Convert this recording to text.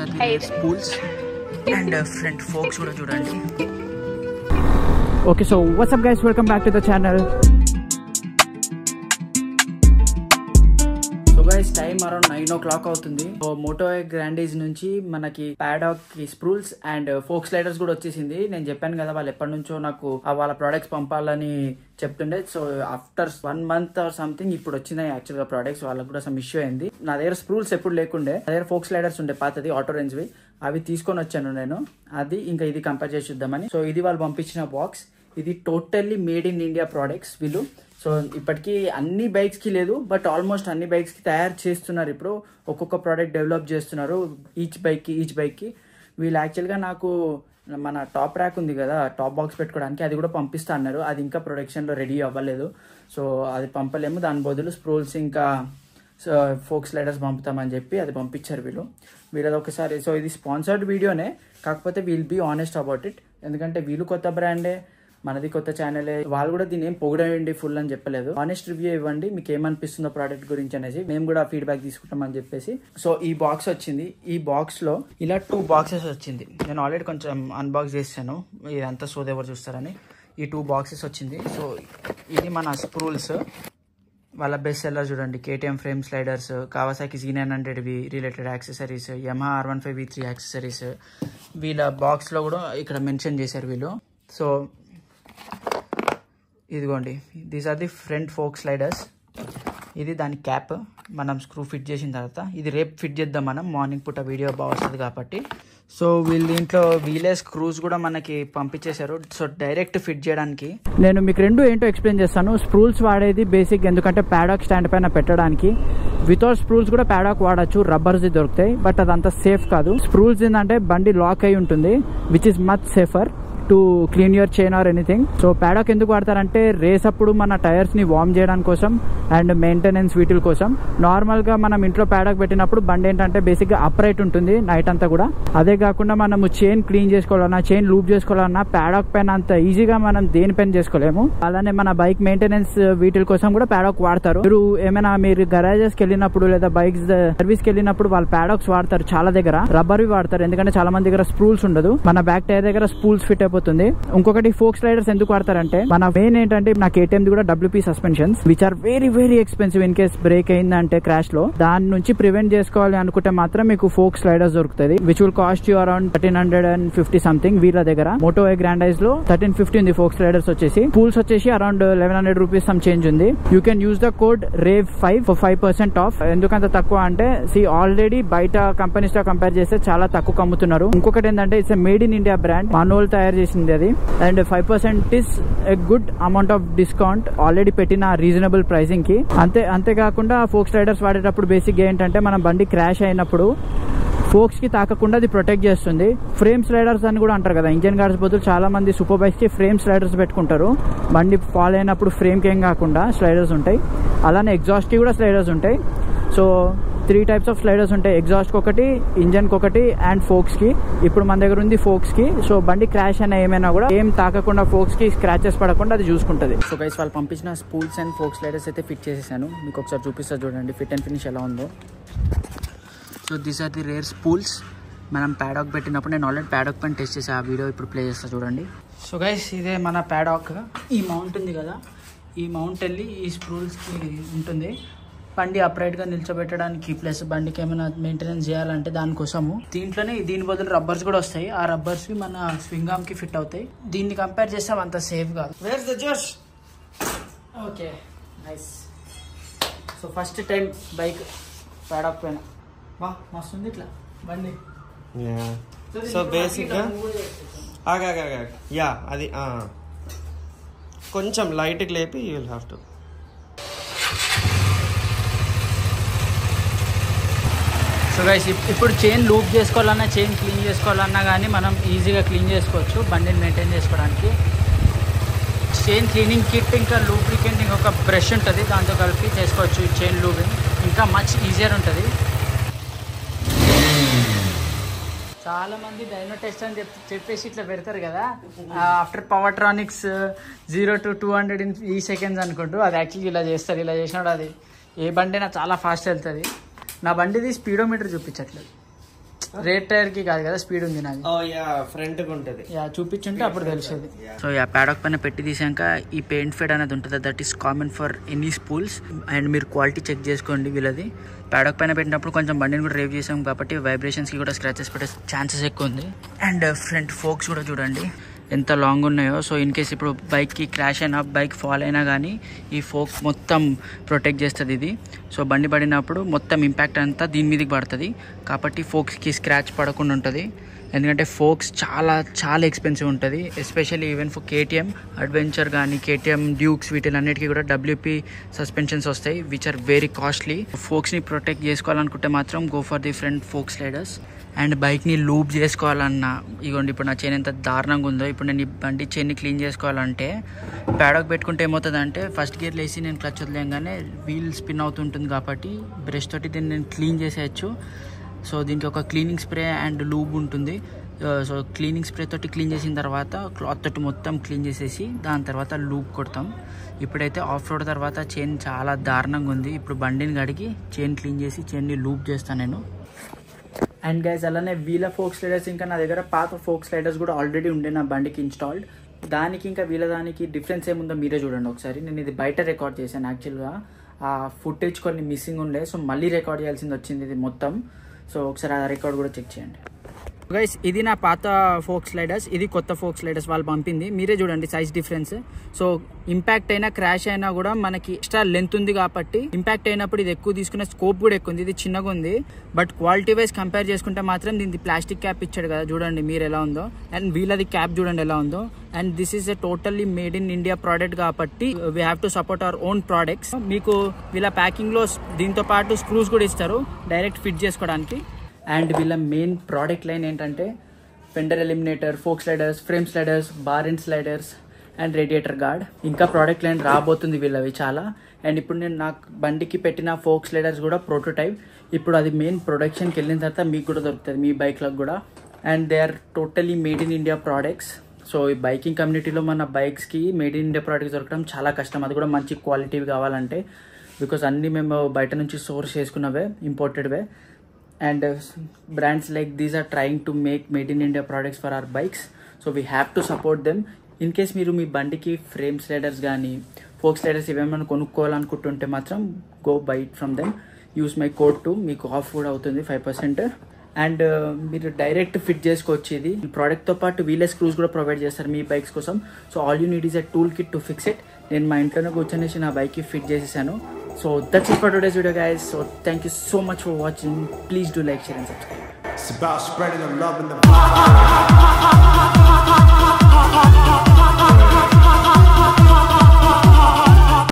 Are the spools and front forks కూడా చూడండి. Okay, so what's up guys, welcome back to the channel. So guys, time around 9 o'clock అవుతుంది. So Moto గ్రాండేజ్ నుంచి మనకి ప్యాడాక్ కి స్ప్రూల్స్ and folk sliders కూడా వచ్చేసింది. నేను చెప్పాను కదా వాళ్ళు ఎప్పటి నుంచో నాకు వాళ్ళ ప్రొడక్ట్స్ పంపాలని చెప్తుండే. So after 1 month or something ఇప్పుడు వచ్చినాయి యాక్చువల్ గా ప్రొడక్ట్స్. వాళ్ళకి కూడా సమ్ ఇష్యూ అయింది. నా దగ్గర స్ప్రూల్స్ ఎప్పుడు లేకుండే, నా దగ్గర ఫోక్ స్లైడర్స్ ఉండే పాతది ఆటో రేంజ్ వి, అవి తీసుకొని వచ్చాను నేను. అది ఇంకా ఇది కంపేర్ చేసి చూద్దామని. సో ఇది వాళ్ళు పంపించిన బాక్స్. ఇది totally made in India products వీళ్ళు. సో ఇప్పటికీ అన్ని బైక్స్ కి లేదు, బట్ ఆల్మోస్ట్ అన్ని బైక్స్ కి తయారు చేస్తున్నారు. ఇప్పుడు ఒక్కొక్క ప్రోడక్ట్ డెవలప్ చేస్తున్నారు ఈచ్ బైక్ కి. వీళ్ళు యాక్చువల్గా నాకు మన టాప్ ర్యాక్ ఉంది కదా, టాప్ బాక్స్ పెట్టుకోవడానికి, అది కూడా పంపిస్తా అన్నారు. అది ఇంకా ప్రొడక్షన్లో రెడీ అవ్వలేదు. సో అది పంపలేము. దాని బదులు స్ప్రూల్స్ ఇంకా ఫోక్ స్లైడర్స్ పంపుతామని చెప్పి అది పంపించారు వీళ్ళది ఒకసారి. సో ఇది స్పాన్సర్డ్ వీడియోనే, కాకపోతే we'll be honest about it. ఎందుకంటే వీళ్ళు కొత్త బ్రాండే, మనది కొత్త ఛానలే. వాళ్ళు కూడా దీన్ని ఏం పొగడండి ఫుల్ అని చెప్పలేదు. ఆనెస్ట్ రివ్యూ ఇవ్వండి, మీకు ఏమనిపిస్తుందో ప్రోడక్ట్ గురించి అనేసి. మేము కూడా ఫీడ్బ్యాక్ తీసుకుంటామని చెప్పేసి. సో ఈ బాక్స్ వచ్చింది. ఈ బాక్స్ లో ఇలా 2 బాక్సెస్ వచ్చింది. నేను ఆల్రెడీ కొంచెం అన్బాక్స్ చేశాను, ఇదంతా సోది ఎవరు చూస్తారని. ఈ 2 బాక్సెస్ వచ్చింది. సో ఇది మన స్ప్రూల్స్, వాళ్ళ బెస్ట్ సెల్లర్ చూడండి. KTM frame sliders, Kawasaki Z900 related accessories, Yamaha R15 V3 accessories వీళ్ళ బాక్స్ లో కూడా ఇక్కడ మెన్షన్ చేశారు వీళ్ళు. సో ఇదిగోండి, these are the front fork sliders. ఇది దాని క్యాప్, మనం స్క్రూ ఫిట్ చేసిన తర్వాత ఇది రేపు ఫిట్ చేద్దాం మనం, మార్నింగ్ పూట వీడియో బాగా వస్తుంది కాబట్టి. సో వీళ్ళు దీంట్లో వీలే స్క్రూస్ కూడా మనకి పంపించేశారు. సో డైరెక్ట్ ఫిట్ చేయడానికి నేను మీకు రెండు ఏంటో ఎక్స్ప్లెయిన్ చేస్తాను. స్ప్రూల్స్ వాడేది బేసిక్, ఎందుకంటే ప్యాడాక్ స్టాండ్ పైన పెట్టడానికి. వితౌట్ స్ప్రూల్స్ కూడా ప్యాడాక్ వాడచ్చు, రబ్బర్స్ దొరుకుతాయి, బట్ అదంతా సేఫ్ కాదు. స్ప్రూల్స్ ఏంటంటే బండి లాక్ అయి ఉంటుంది, which is much safer to clean your chain or anything. So paddock ఎందుకు వాడతారంటే రేస్ అప్పుడు మన టైర్స్ ని వార్మ్ చేయడానికి కోసం అండ్ మెయింటెనెన్స్ వీటిల కోసం. నార్మల్ గా మనం ఇంట్లో ప్యాడాక్ పెట్టినప్పుడు బండి ఏంటంటే బేసిక్ గా అప్రైట్ ఉంటుంది నైట్ అంతా కూడా. అదే కాకుండా మనము చైన్ క్లీన్ చేసుకోవాలన్నా, చైన్ లూప్ చేసుకోవాలన్నా ప్యాడాక్ పైన అంత ఈజీగా మనం దేనిపైన చేసుకోలేము. అలానే మన బైక్ మెయింటెనెన్స్ వీటిల కోసం కూడా ప్యాడాక్ వాడతారు. మీరు గరాజెస్ కి వెళ్ళినప్పుడు లేదా బైక్స్ సర్వీస్ కి వెళ్ళినప్పుడు వాళ్ళు ప్యాడాక్స్ వాడతారు. చాలా దగ్గర రబ్బర్ వాడతారు, ఎందుకంటే చాలా మంది దగ్గర స్ప్రూల్స్ ఉండదు. మన బ్యాక్ టైర్ దగ్గర స్పూల్స్ ఫిట్ అయిపోతుంది. ఇంకొకటి ఫోక్ స్లైడర్స్ ఎందుకు వాడతారంటే, మన మెయిన్ ఏంటంటే నా KTM కూడా WP suspensions which are very very expensive. In case break అయిందంటే క్రాష్ లో, దాని నుంచి ప్రివెంట్ చేసుకోవాలి అనుకుంటే మాత్రం మీకు ఫోక్ స్లైడర్స్ దొరుకుతుంది, which will cost you around 1350 something. వీళ్ళ దగ్గర మోటో గ్రాండైజ్ లో 1350 ఉంది ఫోక్ స్లైడర్స్ వచ్చేసి. పూల్స్ వచ్చేసి అరౌండ్ 1100 రూపీస్ సమ్ చేంజ్ ఉంది. You can use the code RAVE5 for 5% off. ఎందుకంత తక్కువ అంటే ఆల్రెడీ బయట కంపెనీస్ తో కంపేర్ చేస్తే చాలా తక్కువ అమ్ముతున్నారు. ఇంకొకటి ఏంటంటే it's made in India brand, మనోళ్ళు తయారు చేసింది అది. And 5% is a good amount of discount already పెట్టిన రీజనబుల్ ప్రైసింగ్ కి. అంతేకాకుండా ఫోక్ స్లైడర్స్ వాడేటప్పుడు బేసిక్ ఏంటంటే మనం బండి క్రాష్ అయినప్పుడు ఫోక్స్ కి తాకకుండా అది ప్రొటెక్ట్ చేస్తుంది. ఫ్రేమ్ స్లైడర్స్ అని కూడా అంటారు కదా, ఇంజన్ గార్డ్స్ బదులు చాలా మంది సూపర్ బైక్స్ కి ఫ్రేమ్ స్లైడర్స్ పెట్టుకుంటారు. బండి ఫాల్ అయినప్పుడు ఫ్రేమ్ కి ఏం కాకుండా స్లైడర్స్ ఉంటాయి. అలానే ఎగ్జాస్ట్ కి కూడా స్లైడర్స్ ఉంటాయి. సో 3 types ఆఫ్ స్లైడర్స్ ఉంటాయి, ఎగ్జాస్ట్ కి ఒకటి, ఇంజన్ కి ఒకటి అండ్ ఫోక్స్ కి. ఇప్పుడు మన దగ్గర ఉంది ఫోక్స్ కి. సో బండి క్రాష్ అయినా ఏమైనా కూడా ఏం తాకకుండా ఫోక్స్ కి స్క్రాచెస్ పడకుండా అది చూసుకుంటది. సో గైస్, వాళ్ళు పంపించిన స్పూల్స్ అండ్ ఫోక్ స్లైడర్స్ అయితే ఫిట్ చేసేసాను. మీకు ఒకసారి చూపిస్తా చూడండి ఫిట్ అండ్ ఫినిష్ ఎలా ఉందో. So these are the rear spools. మనం ప్యాడాక్ పెట్టినప్పుడు నేను ఆల్రెడీ ప్యాడాక్ పైన టెస్ట్ చేసి ఆ వీడియో ఇప్పుడు ప్లే చేస్తా చూడండి. సో గైస్, ఇదే మన ప్యాడాక్. ఈ మౌంట్ ఉంది కదా, ఈ మౌంట్ వెళ్ళి ఈ స్ప్రూల్స్కి ఉంటుంది. బండి అప్రైట్గా నిల్చోబెట్టడానికి, ప్లస్ బండికి ఏమైనా మెయింటెనెన్స్ చేయాలంటే దానికోసము. దీంట్లోనే దీని బదులు రబ్బర్స్ కూడా వస్తాయి. ఆ రబ్బర్స్వి మన స్వింగ్ ఆర్మ్కి ఫిట్ అవుతాయి. దీన్ని కంపేర్ చేస్తే అంత సేఫ్ కాదు. Where the josh. Okay, nice. So first time bike paddock పైన మస్తు ఉంది ఇట్లా బండి. సో బేసిక్గా యా అది కొంచెం లైట్కి లేపి you will have to. So guys, ఇప్పుడు చైన్ లూప్ చేసుకోవాలన్నా, చైన్ క్లీన్ చేసుకోవాలన్నా కానీ మనం ఈజీగా క్లీన్ చేసుకోవచ్చు బండిని మెయింటైన్ చేసుకోవడానికి. చైన్ క్లీనింగ్ కిట్ ఇంకా లూబ్రికెంట్ ఒక బ్రష్ ఉంటుంది, దాంతో కలిపి చేసుకోవచ్చు చైన్ లూబింగ్. ఇంకా మచ్ ఈజియర్ ఉంటుంది. చాలా మంది డైనో టెస్ట్ అని చెప్పేసి ఇట్లా పెడతారు కదా, ఆఫ్టర్ పవర్ట్రానిక్స్ 0 to 200 in ఈ సెకండ్స్ అనుకుంటూ. అది యాక్చువల్లీ ఇలా చేస్తారు. ఇలా చేసినప్పుడు అది ఏ బండి అయినా చాలా ఫాస్ట్ వెళ్తుంది. నా బండిది స్పీడోమీటర్ చూపించట్లేదు. రేట్ టైర్ కి కాదు కదా, స్పీడ్ ఉంది నాది. ఓ యా, ఫ్రంట్ కి ఉంటది. యా, చూపించుంటే అప్పుడు తెలిసేది. సో యా, ప్యాడక్ పైన పెట్టి తీసాక ఈ పెయింట్ ఫెడ్ అనేది ఉంటుంది. That is common for any spools. And మీరు క్వాలిటీ చెక్ చేసుకోండి వీళ్ళది. ప్యాడక్ పైన పెట్టినప్పుడు కొంచెం బండిని కూడా రేవ్ చేసాం కాబట్టి వైబ్రేషన్స్కి కూడా స్క్రాచెస్ పెట్టే ఛాన్సెస్ ఎక్కువ ఉంది. అండ్ ఫ్రంట్ ఫోక్స్ కూడా చూడండి ఎంత లాంగ్ ఉన్నాయో. సో ఇన్ కేస్ ఇప్పుడు బైక్కి క్రాష్ అయినా, బైక్ ఫాల్ అయినా కానీ ఈ ఫోక్ మొత్తం ప్రొటెక్ట్ చేస్తుంది ఇది. సో బండి పడినప్పుడు మొత్తం ఇంపాక్ట్ అంతా దీని మీదకి పడుతుంది కాబట్టి ఫోక్స్కి స్క్రాచ్ పడకుండా ఉంటుంది. ఎందుకంటే ఫోక్స్ చాలా చాలా ఎక్స్పెన్సివ్ ఉంటుంది, especially even for KTM adventure కానీ కేటీఎం డ్యూక్స్ వీటిలన్నిటికీ కూడా WP సస్పెన్షన్స్ వస్తాయి విచ్ ఆర్ వెరీ కాస్ట్లీ. ఫోక్స్ని ప్రొటెక్ట్ చేసుకోవాలనుకుంటే మాత్రం go for the front fork sliders. And బైక్ని లూప్ చేసుకోవాలన్నా, ఇగోండి ఇప్పుడు నా చైన్ ఎంత దారుణంగా ఉందో. ఇప్పుడు నేను ఈ బండి చైన్ని క్లీన్ చేసుకోవాలంటే ప్యాడక్ పెట్టుకుంటే ఏమవుతుందంటే ఫస్ట్ గేర్లో వేసి నేను క్లచ్ వదిలేయంగానే వీల్ స్పిన్ అవుతుంటుంది కాబట్టి బ్రష్ తోటి దీన్ని నేను క్లీన్ చేసేయచ్చు. సో దీనికి ఒక క్లీనింగ్ స్ప్రే అండ్ లూబ్ ఉంటుంది. సో క్లీనింగ్ స్ప్రే తోటి క్లీన్ చేసిన తర్వాత క్లాత్ తోటి మొత్తం క్లీన్ చేసేసి దాని తర్వాత లూబ్ కొడతాం. ఇప్పుడైతే ఆఫ్ రోడ్ తర్వాత చైన్ చాలా దారుణంగా ఉంది. ఇప్పుడు బండిని కడిగి చైన్ క్లీన్ చేసి చైన్ని లూబ్ చేస్తాను నేను. అండ్ గైస్ అలానే వీళ్ళ ఫోక్ స్లైడర్స్ ఇంకా నా దగ్గర పాత ఫోక్ స్లైడర్స్ కూడా ఆల్రెడీ ఉండే నా బండికి ఇన్స్టాల్డ్. దానికి ఇంకా వీళ్ళ దానికి డిఫరెన్స్ ఏముందో మీరే చూడండి ఒకసారి. నేను ఇది బయట రికార్డ్ చేశాను యాక్చువల్గా, ఆ ఫుటేజ్ కొన్ని మిస్సింగ్ ఉండే, సో మళ్ళీ రికార్డ్ చేయాల్సింది వచ్చింది ఇది మొత్తం. సో ఒకసారి ఆ రికార్డ్ కూడా చెక్ చేయండి గైస్. ఇది నా పాత ఫోక్ స్లైడర్స్, ఇది కొత్త ఫోక్ స్లైడర్స్ వాళ్ళు పంపింది. మీరే చూడండి సైజ్ డిఫరెన్స్. సో ఇంపాక్ట్ అయినా క్రాష్ అయినా కూడా మనకి ఎక్స్ట్రా లెంత్ ఉంది కాబట్టి ఇంపాక్ట్ అయినప్పుడు ఇది ఎక్కువ తీసుకునే స్కోప్ కూడా ఎక్కువ ఉంది. ఇది చిన్నగా ఉంది బట్ క్వాలిటీ వైజ్ కంపేర్ చేసుకుంటే మాత్రం దీనికి ప్లాస్టిక్ క్యాప్ ఇచ్చాడు కదా, చూడండి మీరు ఎలా ఉందో. అండ్ వీళ్ళది క్యాప్ చూడండి ఎలా ఉందో. And this is a totally made in India product కాబట్టి we have to support our own products. మీకు వీళ్ళ ప్యాకింగ్ లో దీంతో పాటు స్క్రూస్ కూడా ఇస్తారు డైరెక్ట్ ఫిట్ చేసుకోవడానికి. అండ్ వీళ్ళ మెయిన్ ప్రోడక్ట్ లైన్ ఏంటంటే fender eliminator, fork sliders, frame sliders, bar end sliders and radiator guard. ఇంకా ప్రోడక్ట్ లైన్ రాబోతుంది వీళ్ళవి చాలా. అండ్ ఇప్పుడు నేను నాకు బండికి పెట్టిన ఫోక్ స్లైడర్స్ కూడా ప్రోటోటైప్. ఇప్పుడు అది మెయిన్ ప్రొడక్షన్కి వెళ్ళిన తర్వాత మీకు కూడా దొరుకుతుంది మీ బైక్లకు కూడా. And they are totally made in India products. So ఈ బైకింగ్ కమ్యూనిటీలో మన బైక్స్కి మేడ్ ఇన్ ఇండియా ప్రోడక్ట్స్ దొరకడం చాలా కష్టం, అది కూడా మంచి క్వాలిటీవి కావాలంటే. బికాస్ అన్నీ మేము బయట నుంచి source చేసుకున్నవే, ఇంపోర్టెడ్వే. And brands like these are trying to make made in India products for our bikes, so we have to support them. In case మీరు మీ బండికి ఫ్రేమ్ స్లైడర్స్ కానీ ఫోక్ స్లైడర్స్ ఇవేమైనా కొనుక్కోవాలనుకుంటుంటే మాత్రం go by it from them. Use my code 2, మీకు of కూడా అవుతుంది 5%. And మీరు direct fit చేసుకోవచ్చు. ఇది ఈ ప్రోడక్ట్తో పాటు వీళ్ళే స్క్రూస్ కూడా ప్రొవైడ్ చేస్తారు మీ బైక్స్ కోసం. So all you need is a tool kit to fix it. నేను మా ఇంట్లోనే కూర్చొనేసి నా బైక్కి ఫిట్ చేసేసాను. So that's it for today's video guys. So thank you so much for watching. Please do like, share and subscribe. It's about spreading the love and the